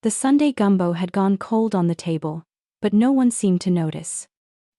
The Sunday gumbo had gone cold on the table, but no one seemed to notice.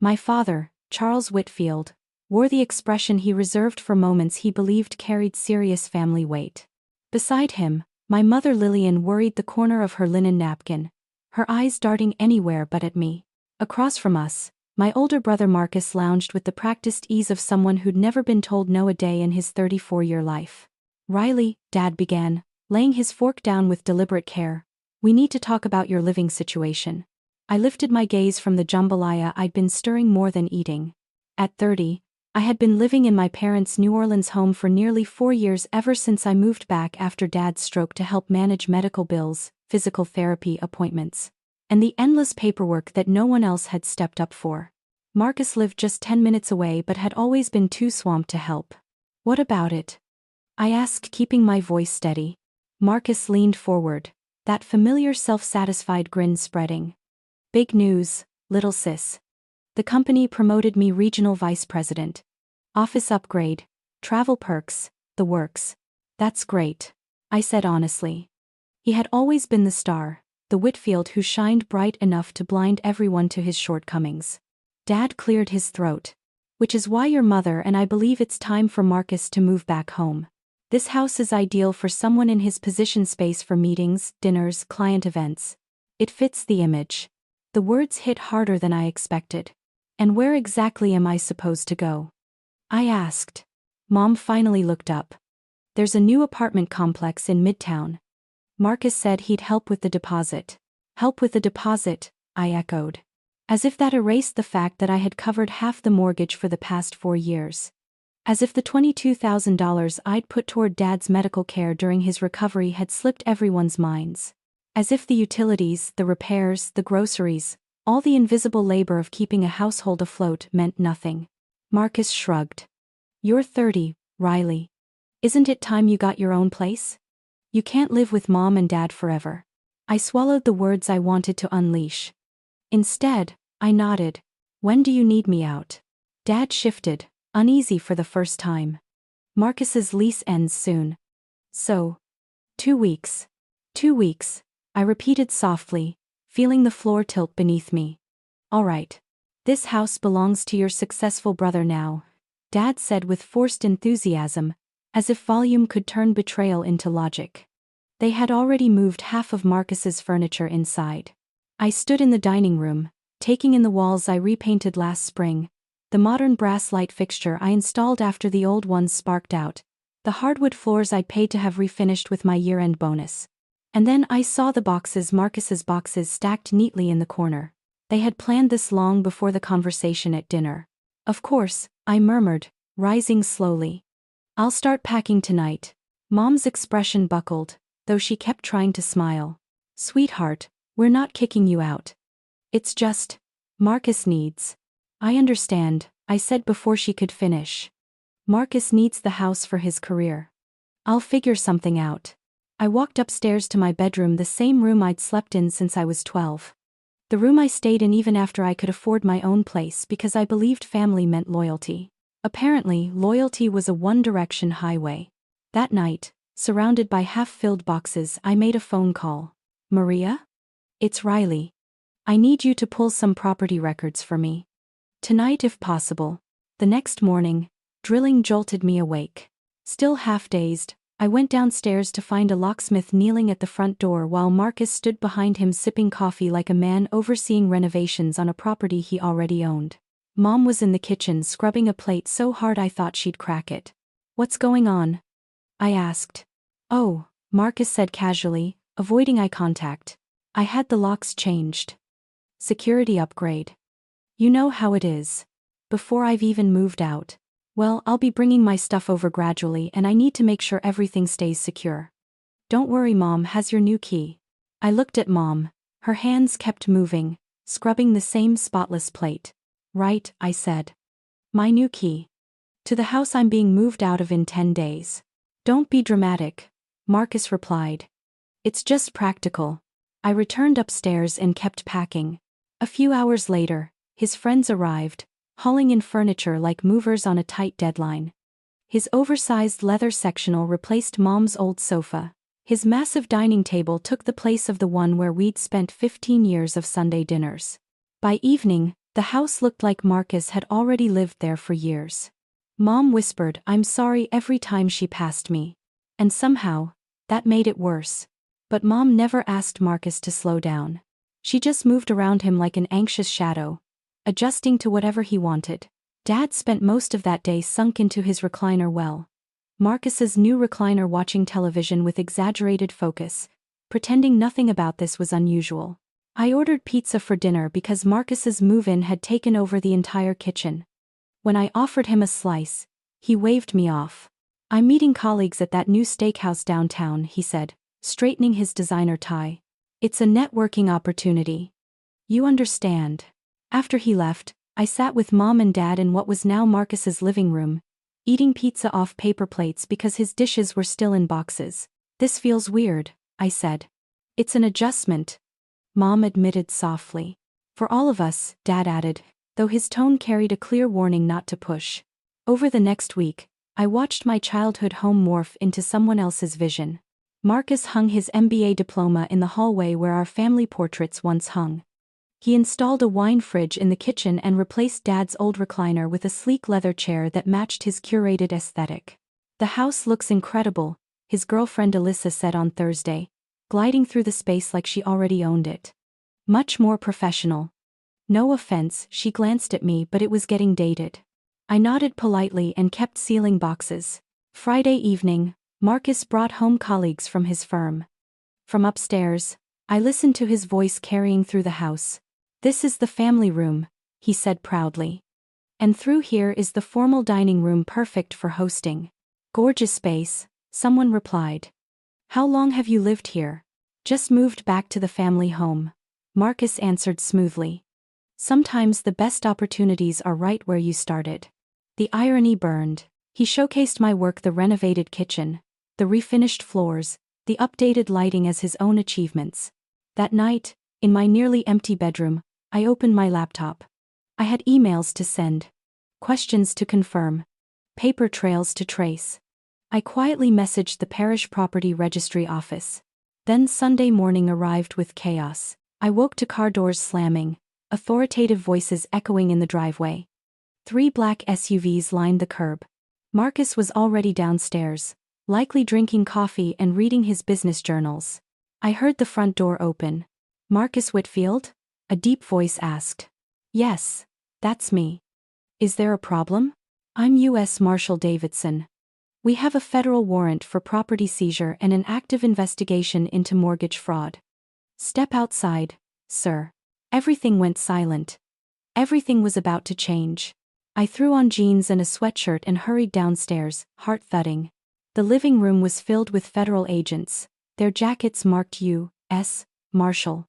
My father, Charles Whitfield, wore the expression he reserved for moments he believed carried serious family weight. Beside him, my mother Lillian worried the corner of her linen napkin, her eyes darting anywhere but at me. Across from us, my older brother Marcus lounged with the practiced ease of someone who'd never been told no a day in his 34-year life. "Riley," Dad began, laying his fork down with deliberate care, "we need to talk about your living situation." I lifted my gaze from the jambalaya I'd been stirring more than eating. At 30, I had been living in my parents' New Orleans home for nearly 4 years, ever since I moved back after Dad's stroke to help manage medical bills, physical therapy appointments, and the endless paperwork that no one else had stepped up for. Marcus lived just 10 minutes away but had always been too swamped to help. "What about it?" I asked, keeping my voice steady. Marcus leaned forward, that familiar self-satisfied grin spreading. "Big news, little sis. The company promoted me regional vice president. Office upgrade, travel perks, the works." "That's great," I said honestly. He had always been the star, the Whitfield who shined bright enough to blind everyone to his shortcomings. Dad cleared his throat. "Which is why your mother and I believe it's time for Marcus to move back home. This house is ideal for someone in his position, space for meetings, dinners, client events. It fits the image." The words hit harder than I expected. "And where exactly am I supposed to go?" I asked. Mom finally looked up. "There's a new apartment complex in Midtown. Marcus said he'd help with the deposit." "Help with the deposit," I echoed. As if that erased the fact that I had covered half the mortgage for the past 4 years. As if the $22,000 I'd put toward Dad's medical care during his recovery had slipped everyone's minds. As if the utilities, the repairs, the groceries, all the invisible labor of keeping a household afloat meant nothing. Marcus shrugged. "You're 30, Riley. Isn't it time you got your own place? You can't live with Mom and Dad forever." I swallowed the words I wanted to unleash. Instead, I nodded. "When do you need me out?" Dad shifted, uneasy for the first time. "Marcus's lease ends soon. So, 2 weeks. 2 weeks, I repeated softly, feeling the floor tilt beneath me. "All right. This house belongs to your successful brother now," Dad said with forced enthusiasm, as if volume could turn betrayal into logic. They had already moved half of Marcus's furniture inside. I stood in the dining room, taking in the walls I repainted last spring, the modern brass light fixture I installed after the old ones sparked out, the hardwood floors I'd paid to have refinished with my year-end bonus. And then I saw the boxes, Marcus's boxes, stacked neatly in the corner. They had planned this long before the conversation at dinner. "Of course," I murmured, rising slowly. "I'll start packing tonight." Mom's expression buckled, though she kept trying to smile. "Sweetheart, we're not kicking you out. It's just, Marcus needs." "I understand," I said before she could finish. "Marcus needs the house for his career. I'll figure something out." I walked upstairs to my bedroom, the same room I'd slept in since I was 12. The room I stayed in even after I could afford my own place, because I believed family meant loyalty. Apparently, loyalty was a one-direction highway. That night, surrounded by half-filled boxes, I made a phone call. "Maria? It's Riley. I need you to pull some property records for me. Tonight if possible." The next morning, drilling jolted me awake. Still half-dazed, I went downstairs to find a locksmith kneeling at the front door while Marcus stood behind him sipping coffee like a man overseeing renovations on a property he already owned. Mom was in the kitchen scrubbing a plate so hard I thought she'd crack it. "What's going on?" I asked. "Oh," Marcus said casually, avoiding eye contact. "I had the locks changed. Security upgrade. You know how it is. Before I've even moved out. Well, I'll be bringing my stuff over gradually and I need to make sure everything stays secure." "Don't worry, Mom has your new key." I looked at Mom. Her hands kept moving, scrubbing the same spotless plate. "Right," I said. "My new key. To the house I'm being moved out of in 10 days. "Don't be dramatic," Marcus replied. "It's just practical." I returned upstairs and kept packing. A few hours later, his friends arrived, hauling in furniture like movers on a tight deadline. His oversized leather sectional replaced Mom's old sofa. His massive dining table took the place of the one where we'd spent 15 years of Sunday dinners. By evening, the house looked like Marcus had already lived there for years. Mom whispered, "I'm sorry," every time she passed me. And somehow, that made it worse. But Mom never asked Marcus to slow down. She just moved around him like an anxious shadow, adjusting to whatever he wanted. Dad spent most of that day sunk into his recliner well. Marcus's new recliner, watching television with exaggerated focus, pretending nothing about this was unusual. I ordered pizza for dinner because Marcus's move-in had taken over the entire kitchen. When I offered him a slice, he waved me off. "I'm meeting colleagues at that new steakhouse downtown," he said, straightening his designer tie. "It's a networking opportunity. You understand." After he left, I sat with Mom and Dad in what was now Marcus's living room, eating pizza off paper plates because his dishes were still in boxes. "This feels weird," I said. "It's an adjustment," Mom admitted softly. "For all of us," Dad added, though his tone carried a clear warning not to push. Over the next week, I watched my childhood home morph into someone else's vision. Marcus hung his MBA diploma in the hallway where our family portraits once hung. He installed a wine fridge in the kitchen and replaced Dad's old recliner with a sleek leather chair that matched his curated aesthetic. "The house looks incredible," his girlfriend Alyssa said on Thursday, gliding through the space like she already owned it. "Much more professional." No offense, she glanced at me, but it was getting dated. I nodded politely and kept sealing boxes. Friday evening, Marcus brought home colleagues from his firm. From upstairs, I listened to his voice carrying through the house. "This is the family room," he said proudly. "And through here is the formal dining room, perfect for hosting." "Gorgeous space," someone replied. "How long have you lived here?" "Just moved back to the family home," Marcus answered smoothly. "Sometimes the best opportunities are right where you started." The irony burned. He showcased my work, the renovated kitchen, the refinished floors, the updated lighting, as his own achievements. That night, in my nearly empty bedroom, I opened my laptop. I had emails to send, questions to confirm, paper trails to trace. I quietly messaged the parish property registry office. Then Sunday morning arrived with chaos. I woke to car doors slamming, authoritative voices echoing in the driveway. 3 black SUVs lined the curb. Marcus was already downstairs, likely drinking coffee and reading his business journals. I heard the front door open. "Marcus Whitfield?" a deep voice asked. "Yes, that's me." "Is there a problem?" "I'm U.S. Marshal Davidson. We have a federal warrant for property seizure and an active investigation into mortgage fraud." "Step outside, sir." Everything went silent. Everything was about to change. I threw on jeans and a sweatshirt and hurried downstairs, heart thudding. The living room was filled with federal agents, their jackets marked U.S. Marshal.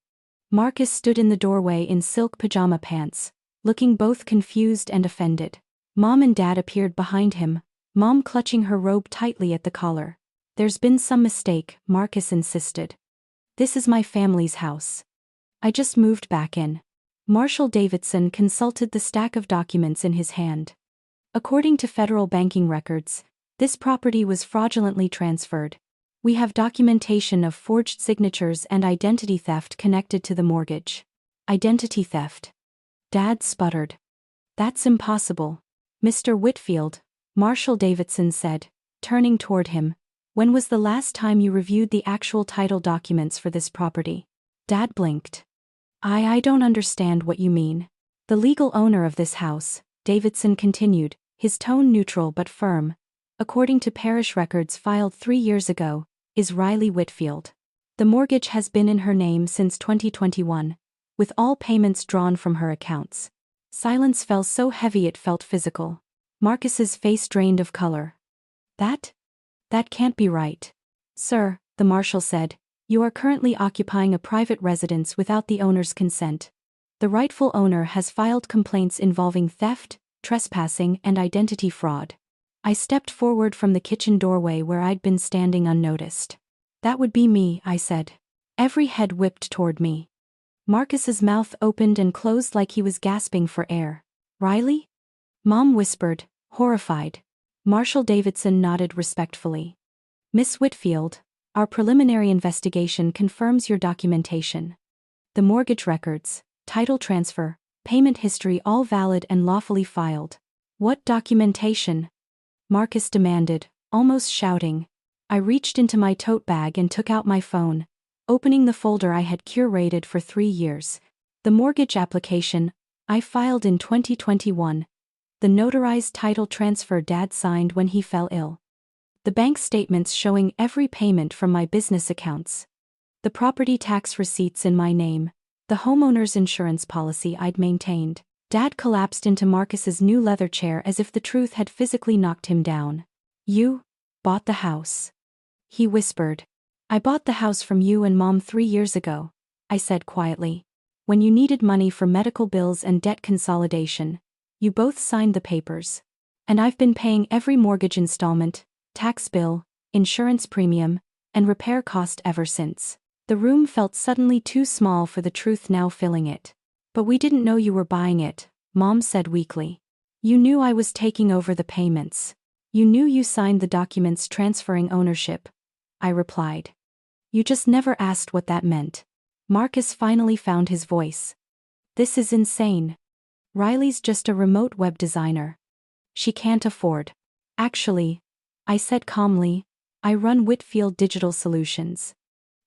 Marcus stood in the doorway in silk pajama pants, looking both confused and offended. Mom and Dad appeared behind him, Mom clutching her robe tightly at the collar. "There's been some mistake," Marcus insisted. "This is my family's house. I just moved back in." Marshal Davidson consulted the stack of documents in his hand. "According to federal banking records, this property was fraudulently transferred. We have documentation of forged signatures and identity theft connected to the mortgage." "Identity theft?" Dad sputtered. "That's impossible." "Mr. Whitfield," Marshal Davidson said, turning toward him, "when was the last time you reviewed the actual title documents for this property?" Dad blinked. I don't understand what you mean." "The legal owner of this house," Davidson continued, his tone neutral but firm, "according to parish records filed 3 years ago, is Riley Whitfield. The mortgage has been in her name since 2021, with all payments drawn from her accounts." Silence fell so heavy it felt physical. Marcus's face drained of color. That can't be right." "Sir," the marshal said, "you are currently occupying a private residence without the owner's consent. The rightful owner has filed complaints involving theft, trespassing, and identity fraud." I stepped forward from the kitchen doorway where I'd been standing unnoticed. "That would be me," I said. Every head whipped toward me. Marcus's mouth opened and closed like he was gasping for air. "Riley?" Mom whispered, horrified. Marshal Davidson nodded respectfully. "Miss Whitfield, Our preliminary investigation confirms your documentation. The mortgage records, title transfer, payment history all valid and lawfully filed. What documentation? Marcus demanded, almost shouting. I reached into my tote bag and took out my phone, opening the folder I had curated for 3 years. The mortgage application I filed in 2021. The notarized title transfer Dad signed when he fell ill. The bank statements showing every payment from my business accounts. The property tax receipts in my name. The homeowner's insurance policy I'd maintained. Dad collapsed into Marcus's new leather chair as if the truth had physically knocked him down. You bought the house. He whispered. I bought the house from you and Mom 3 years ago, I said quietly. When you needed money for medical bills and debt consolidation, you both signed the papers. And I've been paying every mortgage installment, tax bill, insurance premium, and repair cost ever since. The room felt suddenly too small for the truth now filling it. But we didn't know you were buying it, Mom said weakly. You knew I was taking over the payments. You knew you signed the documents transferring ownership, I replied. You just never asked what that meant. Marcus finally found his voice. This is insane. Riley's just a remote web designer. She can't afford. Actually, I said calmly, I run Whitfield Digital Solutions.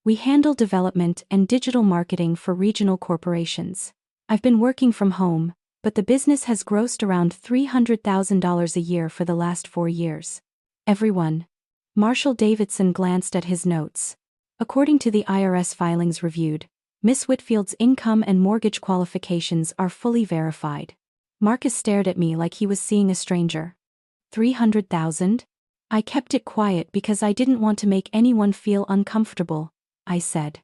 We handle development and digital marketing for regional corporations. I've been working from home, but the business has grossed around $300,000 a year for the last 4 years. Everyone. Marshall Davidson glanced at his notes. According to the IRS filings reviewed, Miss Whitfield's income and mortgage qualifications are fully verified. Marcus stared at me like he was seeing a stranger. 300,000? I kept it quiet because I didn't want to make anyone feel uncomfortable, I said.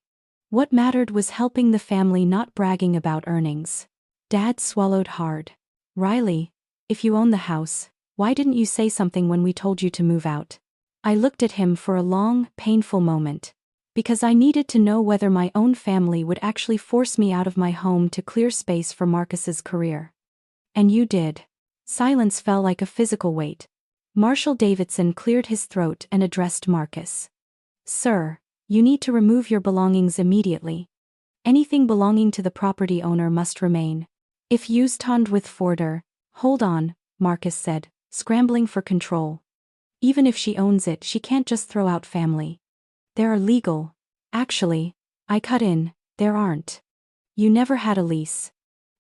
What mattered was helping the family, not bragging about earnings. Dad swallowed hard. Riley, if you own the house, why didn't you say something when we told you to move out? I looked at him for a long, painful moment. Because I needed to know whether my own family would actually force me out of my home to clear space for Marcus's career. And you did. Silence fell like a physical weight. Marshall Davidson cleared his throat and addressed Marcus. Sir, you need to remove your belongings immediately. Anything belonging to the property owner must remain. If used with Forder, hold on, Marcus said, scrambling for control. Even if she owns it, she can't just throw out family. There are legal. Actually, I cut in, there aren't. You never had a lease.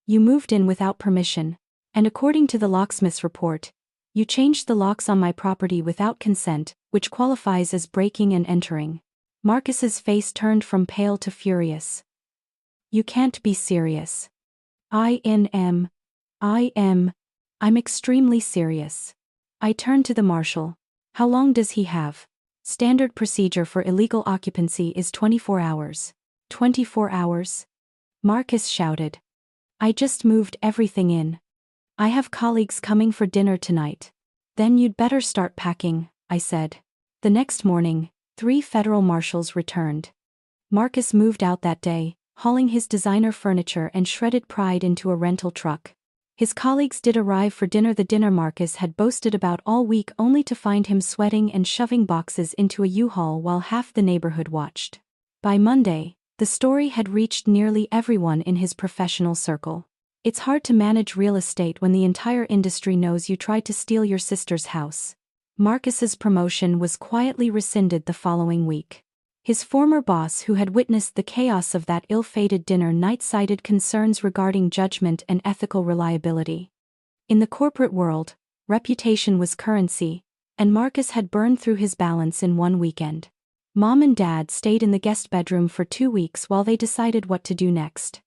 You moved in without permission, and according to the locksmith's report, you changed the locks on my property without consent, which qualifies as breaking and entering. Marcus's face turned from pale to furious. You can't be serious. I'm extremely serious. I turned to the marshal. How long does he have? Standard procedure for illegal occupancy is 24 hours. 24 hours? Marcus shouted. I just moved everything in. I have colleagues coming for dinner tonight. Then you'd better start packing, I said. The next morning, 3 federal marshals returned. Marcus moved out that day, hauling his designer furniture and shredded pride into a rental truck. His colleagues did arrive for dinner, the dinner Marcus had boasted about all week, only to find him sweating and shoving boxes into a U-Haul while half the neighborhood watched. By Monday, the story had reached nearly everyone in his professional circle. It's hard to manage real estate when the entire industry knows you tried to steal your sister's house. Marcus's promotion was quietly rescinded the following week. His former boss, who had witnessed the chaos of that ill-fated dinner night, cited concerns regarding judgment and ethical reliability. In the corporate world, reputation was currency, and Marcus had burned through his balance in one weekend. Mom and Dad stayed in the guest bedroom for 2 weeks while they decided what to do next.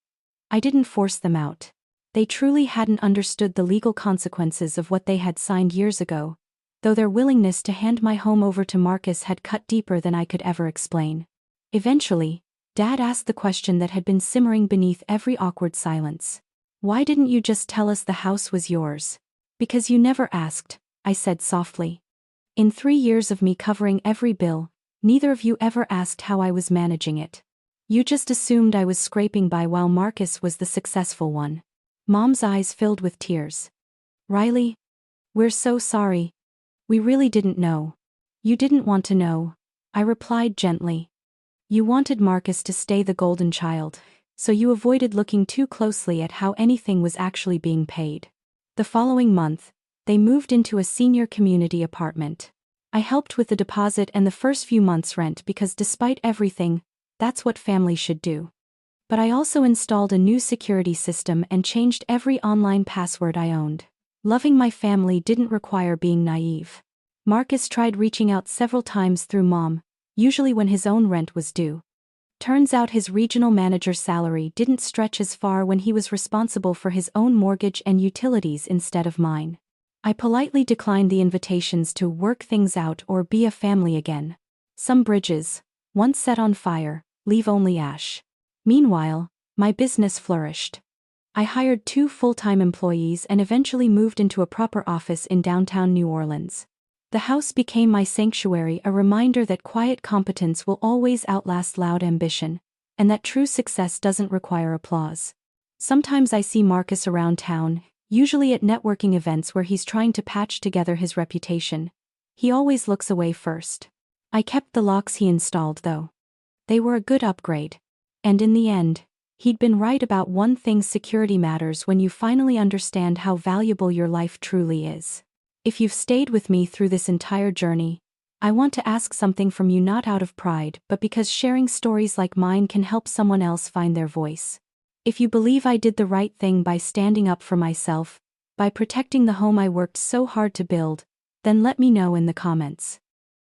I didn't force them out. They truly hadn't understood the legal consequences of what they had signed years ago, though their willingness to hand my home over to Marcus had cut deeper than I could ever explain. Eventually, Dad asked the question that had been simmering beneath every awkward silence. Why didn't you just tell us the house was yours? Because you never asked, I said softly. In 3 years of me covering every bill, neither of you ever asked how I was managing it. You just assumed I was scraping by while Marcus was the successful one. Mom's eyes filled with tears. Riley, we're so sorry. We really didn't know. You didn't want to know, I replied gently. You wanted Marcus to stay the golden child, so you avoided looking too closely at how anything was actually being paid. The following month, they moved into a senior community apartment. I helped with the deposit and the first few months' rent because despite everything, that's what family should do. But I also installed a new security system and changed every online password I owned. Loving my family didn't require being naive. Marcus tried reaching out several times through Mom, usually when his own rent was due. Turns out his regional manager's salary didn't stretch as far when he was responsible for his own mortgage and utilities instead of mine. I politely declined the invitations to work things out or be a family again. Some bridges, once set on fire, leave only ash. Meanwhile, my business flourished. I hired 2 full-time employees and eventually moved into a proper office in downtown New Orleans. The house became my sanctuary, a reminder that quiet competence will always outlast loud ambition, and that true success doesn't require applause. Sometimes I see Marcus around town, usually at networking events where he's trying to patch together his reputation. He always looks away first. I kept the locks he installed though. They were a good upgrade. And in the end, he'd been right about one thing: security matters when you finally understand how valuable your life truly is. If you've stayed with me through this entire journey, I want to ask something from you, not out of pride, but because sharing stories like mine can help someone else find their voice. If you believe I did the right thing by standing up for myself, by protecting the home I worked so hard to build, then let me know in the comments.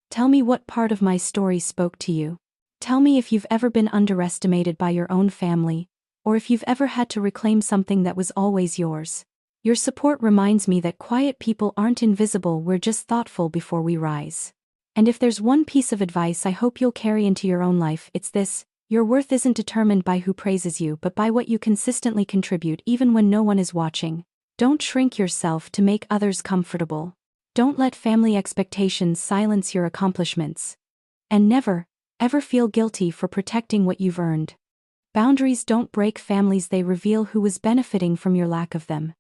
Tell me what part of my story spoke to you. Tell me if you've ever been underestimated by your own family, or if you've ever had to reclaim something that was always yours. Your support reminds me that quiet people aren't invisible, we're just thoughtful before we rise. And if there's one piece of advice I hope you'll carry into your own life, it's this: your worth isn't determined by who praises you but by what you consistently contribute even when no one is watching. Don't shrink yourself to make others comfortable. Don't let family expectations silence your accomplishments. And never, ever feel guilty for protecting what you've earned. Boundaries don't break families, they reveal who was benefiting from your lack of them.